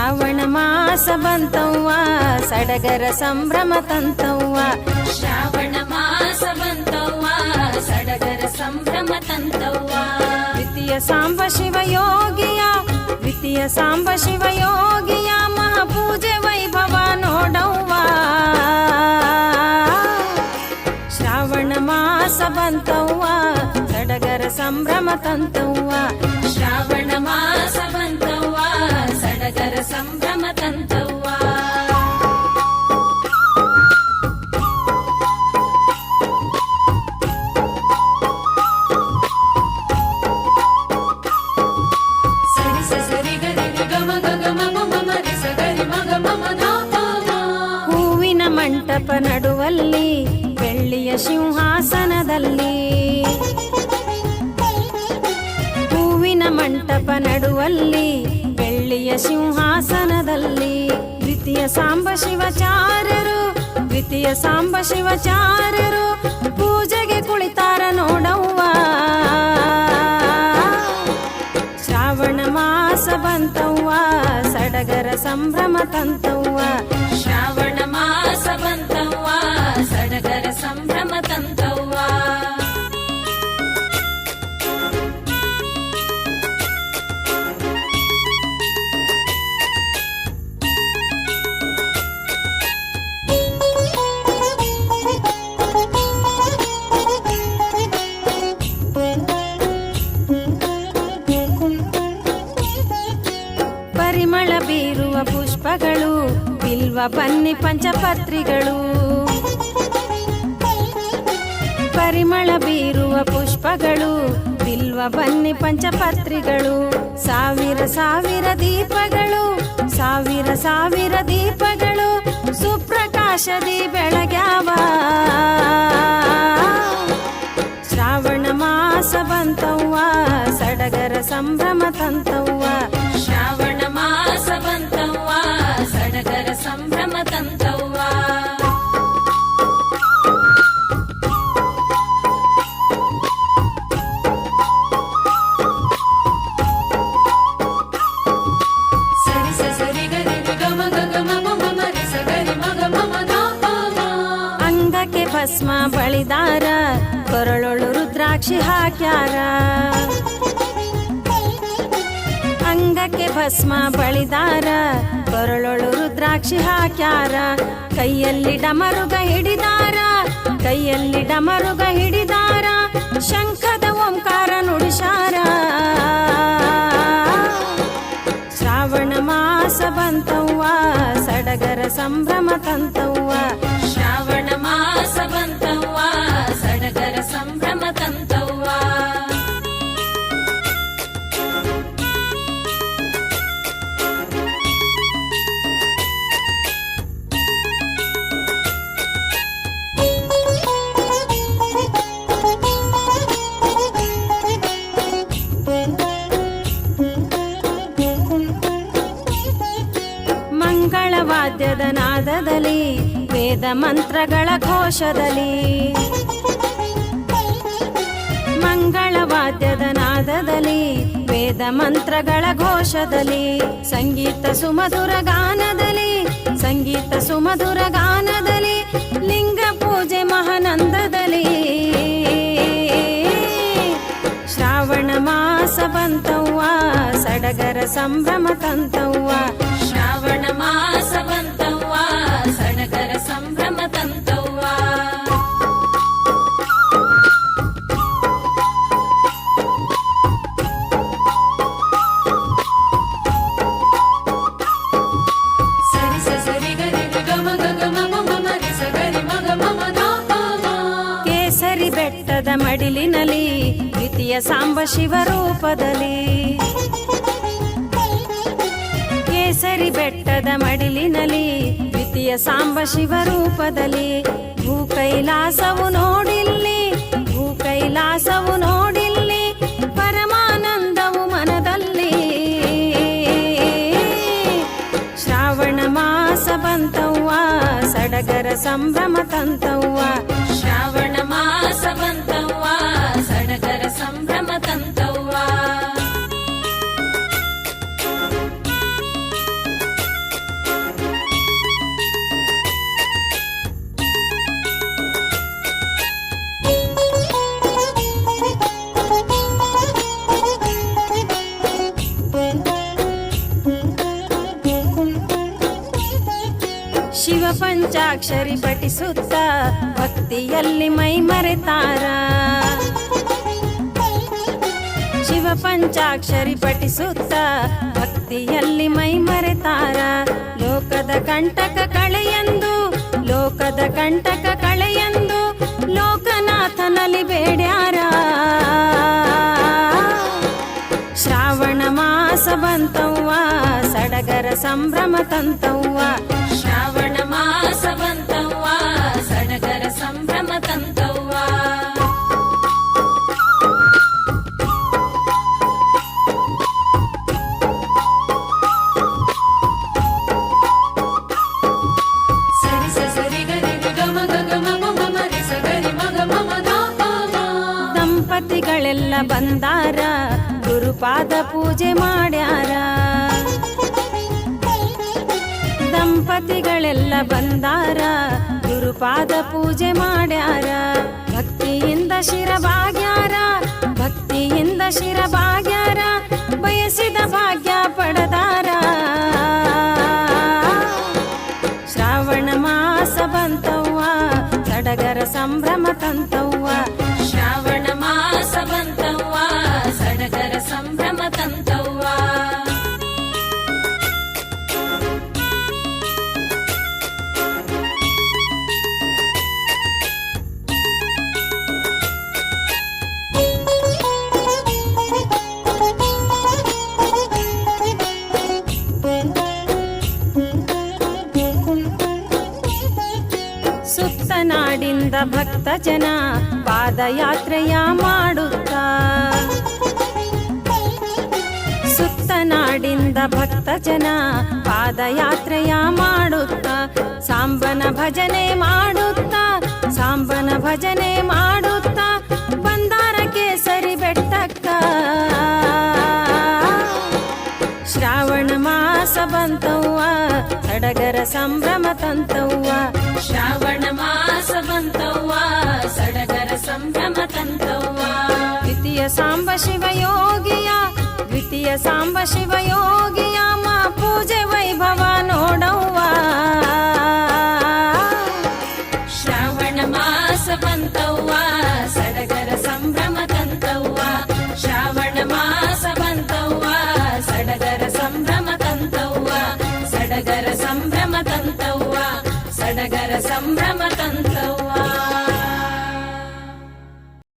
ಶ್ರಾವಣ ಮಾಸ ಬಂತವ್ವ ಸಡಗರ ಸಂಭ್ರಮ ತಂತವ್ವ. ಶ್ರಾವಣ ಮಾಸ ಬಂತವ್ವ ಸಡಗರ ಸಂಭ್ರಮ ತಂತವ್ವ. ದ್ವಿತೀಯ ಸಾಂಬ ಶಿವಯೋಗಿಯ ದ್ವಿತೀಯ ಸಾಂಬ ಶಿವಯೋಗಿಯ ಮಹಾಪೂಜೆ ವೈಭವ ನೋಡವ್ವ. ಶ್ರಾವಣ ಮಾಸ ಬಂತವ್ವ ಸಡಗರ ಸಂಭ್ರಮ ತಂತವ್ವ. ಶ್ರಾವಣ ಮಾಸ ಬಂತವ್ವ ಸಡಗರ ಸಂಭ್ರಮ ತಂತವ್ವ. ಸರಿ ಸರಿ ಗರಿ ಗಮ ಗಮ ಮಮ ರಿ ಸಗರಿ ಮಗ ಮಮ ಧಾಮ. ಹೂವಿನ ಮಂಟಪ ನಡುವಲ್ಲಿ ಬೆಳ್ಳಿಯ ಸಿಂಹಾಸನದಲ್ಲಿ ಹೂವಿನ ಮಂಟಪ ನಡುವಲ್ಲಿ ಬೆಳ್ಳಿಯ ಸಿಂಹಾಸನದಲ್ಲಿ ದ್ವಿತೀಯ ಸಾಂಬ ಶಿವಚಾರ್ಯರು ದ್ವಿತೀಯ ಸಾಂಬ ಶಿವಚಾರ್ಯರು ಪೂಜೆಗೆ ಕುಳಿತಾರ ನೋಡವ್ವ. ಶ್ರಾವಣ ಮಾಸ ಬಂತವ್ವ ಸಡಗರ ಸಂಭ್ರಮ ತಂತವ್ವ. ಶ್ರಾವಣ ಮಾಸ ಬಂತವ್ವ ಸಡಗರ ಸಂಭ್ರಮ ತಂತವ್ವ. ಪರಿಮಳ ಬೀರುವ ಪುಷ್ಪಗಳು ಬಿಲ್ವ ಬನ್ನಿ ಪಂಚಪತ್ರಿಗಳು ಪರಿಮಳ ಬೀರುವ ಪುಷ್ಪಗಳು ಬಿಲ್ವ ಬನ್ನಿ ಪಂಚಪತ್ರಿಗಳು ಸಾವಿರ ಸಾವಿರ ದೀಪಗಳು ಸಾವಿರ ಸಾವಿರ ದೀಪಗಳು ಸುಪ್ರಕಾಶದಿ ಬೆಳಗ್ಯಾವ. ಶ್ರಾವಣ ಮಾಸ ಬಂತವ್ವ ಸಡಗರ ಸಂಭ್ರಮ ತಂತವ್ವ. ಶ್ರಾವಣ ಮಾಸ ಬಂತವ್ವ ಸಡಗರ ಸಂಭ್ರಮ ತಂತವ್ವ. ಸರಿ ಸರಿ ಗರಿ ಗಮ ಗಮ ಮಮ ರಿ ಸಗರಿ ಮಗ ಮಮ ಧಾಮ. ಅಂಗಕ್ಕೆ ಭಸ್ಮ ಬಳಿದಾರ ಕೊರಳೊಳು ರುದ್ರಾಕ್ಷಿ ಹಾಕ್ಯಾರ ಅಂಗಕ್ಕೆ ಭಸ್ಮ ಬಳಿದಾರ ಕೊರಳೊಳು ರುದ್ರಾಕ್ಷಿ ಹಾಕ್ಯಾರ. ಕೈಯಲ್ಲಿ ಡಮರುಗ ಹಿಡಿದಾರ ಕೈಯಲ್ಲಿ ಡಮರುಗ ಹಿಡಿದಾರ ಶಂಖದ ಓಂಕಾರ ನುಡಿಸಾರ. ಶ್ರಾವಣ ಮಾಸ ಬಂತವ್ವ ಸಡಗರ ಸಂಭ್ರಮ ತಂತವ್ವ. ಶ್ರಾವಣ ಮಾಸ ಬಂತವ್ವ ಸಡಗರ ಸಂಭ್ರಮ ತಂತವ್ವ. ಮಂಗಳವಾದ್ಯದ ನಾದದಲ್ಲಿ ವೇದ ಮಂತ್ರಗಳ ಘೋಷದಲ್ಲಿ ಮಂಗಳವಾದ್ಯದ ನಾದದಲ್ಲಿ ವೇದ ಮಂತ್ರಗಳ ಘೋಷದಲ್ಲಿ ಸಂಗೀತ ಸುಮಧುರ ಗಾನದಲ್ಲಿ ಸಂಗೀತ ಸುಮಧುರ ಗಾನದಲ್ಲಿ ಲಿಂಗ ಪೂಜೆ ಮಹಾನಂದದಲ್ಲಿ. ಶ್ರಾವಣ ಮಾಸ ಬಂತವ್ವ ಸಡಗರ ಸಂಭ್ರಮ ತಂತವ್ವ. ಶ್ರಾವಣ ಮಾಸ ಬಂತವ್ವ ಸಡಗರ ಸಂಭ್ರಮ ತಂತವ್ವ. ಸರಿ ಸರಿ ಗರಿ ಗಮ ಗಮ ಮಮ ರಿ ಸಗರಿ ಮಗ ಮಮ ಧಾಮ. ಕೇಸರಿ ಬೆಟ್ಟದ ಮಡಿಲಿನಲ್ಲಿ ದ್ವಿತೀಯ ಸಾಂಬ ಶಿವರೂಪದಲ್ಲಿ ಕೇಸರಿ ಬೆಟ್ಟದ ಮಡಿಲಿನಲ್ಲಿ ದ್ವಿತೀಯ ಸಾಂಬ ಶಿವರೂಪದಲ್ಲಿ ಭೂ ಕೈಲಾಸವು ನೋಡಿಲ್ಲಿ ಭೂ ಕೈಲಾಸವು ನೋಡಿಲ್ಲಿ ಪರಮಾನಂದವು ಮನದಲ್ಲಿ. ಶ್ರಾವಣ ಮಾಸ ಬಂತವ್ವ ಸಡಗರ ಸಂಭ್ರಮ ತಂತವ್ವ. ಶ್ರಾವಣ ಮಾಸ ಬಂತವ್ವ ಸಡಗರ ಸಂಭ್ರಮ ತಂತವ್ವ. ಪಂಚಾಕ್ಷರಿ ಪಠಿಸುತ್ತ ಭಕ್ತಿಯಲ್ಲಿ ಮೈ ಮರೆತಾರ. ಶಿವ ಪಂಚಾಕ್ಷರಿ ಪಠಿಸುತ್ತ ಭಕ್ತಿಯಲ್ಲಿ ಮೈ ಮರೆತಾರ. ಲೋಕದ ಕಂಟಕ ಕಳೆಯೆಂದು, ಲೋಕದ ಕಂಟಕ ಕಳೆಯೆಂದು ಲೋಕನಾಥನಲ್ಲಿ ಬೇಡ್ಯಾರ. ಶ್ರಾವಣ ಮಾಸ ಬಂತವ್ವ ಸಡಗರ ಸಂಭ್ರಮ ತಂತವ್ವ. ಶ್ರಾವಣ ಮಾಸ ಬಂತವ್ವ ಸಡಗರ ಸಂಭ್ರಮ ತಂತವ್ವ. ಸರಿ ಸರಿ ಗರಿ ಗಮ ಗಮ ಮಮ ರಿ ಸಗರಿ ಮಗ ಮಮ ಧಾಪ. ದಂಪತಿಗಳೆಲ್ಲ ಬಂದಾರ, ಗುರುಪಾದ ಪೂಜೆ ಮಾಡ್ಯಾರ. ದಂಪತಿಗಳೆಲ್ಲ ಬಂದಾರ, ಗುರುಪಾದ ಪೂಜೆ ಮಾಡ್ಯಾರ. ಭಕ್ತಿಯಿಂದ ಶಿರಭಾಗ್ಯಾರ, ಭಕ್ತಿಯಿಂದ ಶಿರಭಾಗ್ಯಾರ, ಬಯಸಿದ ಭಾಗ್ಯ ಪಡೆದಾರ. ಶ್ರಾವಣ ಮಾಸ ಬಂತವ್ವ ಸಡಗರ ಸಂಭ್ರಮ ತಂತವ್ವ. ಶ್ರಾವಣ ಮಾಸ ಬಂತವ್ವ ಸಡಗರ ಸಂಭ್ರಮ ತಂತವ್ವ. ಸುತ್ತ ನಾಡಿಂದ ಭಕ್ತ ಜನ ಪಾದಯಾತ್ರೆಯ ಮಾಡುತ್ತ. ಸುತ್ತ ನಾಡಿಂದ ಭಕ್ತ ಜನ ಪಾದಯಾತ್ರೆಯ ಮಾಡುತ್ತ. ಸಾಂಬನ ಭಜನೆ ಮಾಡುತ್ತ, ಸಾಂಬನ ಭಜನೆ ಮಾಡುತ್ತ ಬಂದಾರ ಕೇಸರಿ ಬೆಟ್ಟಕ್ಕ. ಶ್ರಾವಣ ಮಾಸ ಬಂತವ್ವ ಸಡಗರ ಸಂಭ್ರಮ ತಂತವ್ವ. ಶ್ರಾವಣ ಮಾಸ ಬಂತವ್ವ ಸಡಗರ ಸಂಭ್ರಮ ತಂತವ್ವ. ದ್ವಿತೀಯ ಸಾಂಬ ಶಿವಯೋಗಿಯ, ದ್ವಿತೀಯ ಸಾಂಬ ಶಿವಯೋಗಿಯ ಮಾ ಪೂಜೆ ವೈಭವ ನೋಡವ್ವ. ಶ್ರಾವಣ ಮಾಸ ಬಂತವ್ವ ಸಡಗರ ಸಂಭ್ರಮ ತಂತವ್ವ. ಶ್ರಾವಣ ಮಾಸ ಬಂತವ್ವ ಸಡಗರ ಸಂಭ್ರಮ ತಂತವ್ವ. ಸಡಗರ ಸಂಭ್ರಮ ತಂತವ್ವ, ಸಡಗರ ಸಂಭ್ರಮ ತಂತವ್ವ.